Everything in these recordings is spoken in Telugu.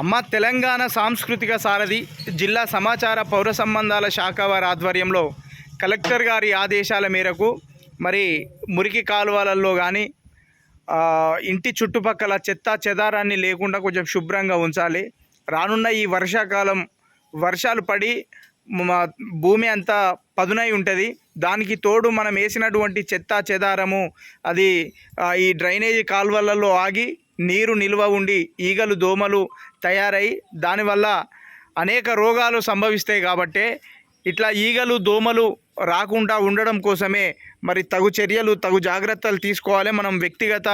అమ్మ తెలంగాణ సాంస్కృతిక సారథి జిల్లా సమాచార పౌర సంబంధాల శాఖ వారి ఆధ్వర్యంలో కలెక్టర్ గారి ఆదేశాల మేరకు మరి మురికి కాలువలలో కానీ ఇంటి చుట్టుపక్కల చెత్త చెదారాన్ని లేకుండా కొంచెం శుభ్రంగా ఉంచాలి. రానున్న ఈ వర్షాకాలం వర్షాలు పడి భూమి అంతా పదునై ఉంటుంది. దానికి తోడు మనం వేసినటువంటి చెత్త చెదారము అది ఈ డ్రైనేజీ కాలువలలో ఆగి నీరు నిల్వ ఉండి ఈగలు దోమలు తయారై దానివల్ల అనేక రోగాలు సంభవిస్తాయి. కాబట్టే ఇట్లా ఈగలు దోమలు రాకుండా ఉండడం కోసమే మరి తగు చర్యలు తగు జాగ్రత్తలు తీసుకోవాలి. మనం వ్యక్తిగత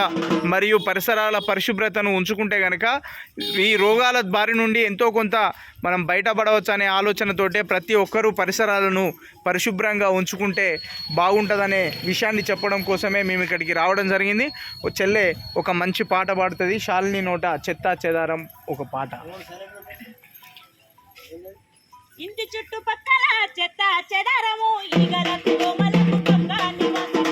మరియు పరిసరాల పరిశుభ్రతను ఉంచుకుంటే కనుక ఈ రోగాల బారి నుండి ఎంతో కొంత మనం బయటపడవచ్చు అనే ఆలోచనతోటే ప్రతి ఒక్కరూ పరిసరాలను పరిశుభ్రంగా ఉంచుకుంటే బాగుంటుందనే విషయాన్ని చెప్పడం కోసమే మేము ఇక్కడికి రావడం జరిగింది. చెల్లె ఒక మంచి పాట పాడుతుంది. శాలిని నోట చెత్త చెదారం ఒక పాట. ఇంటి చుట్టుపక్కల చెత్త చెదారము ఈగలకు దోమలకు పక్క నివాసము.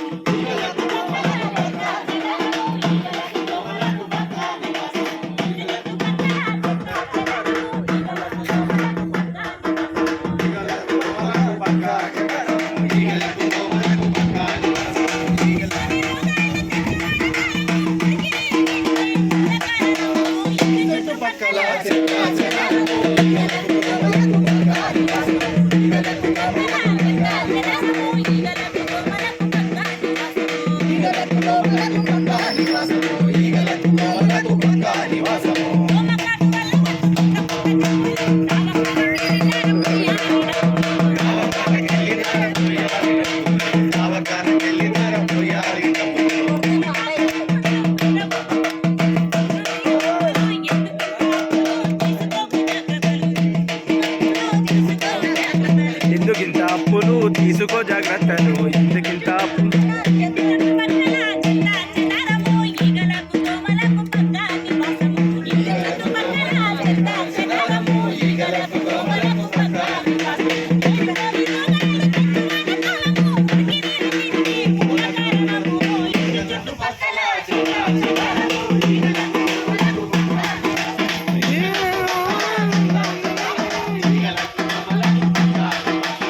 ఎందుకింత అప్పులు తీసుకో జాగ్రత్తలు ఎందుకింత చుట్టుపక్కల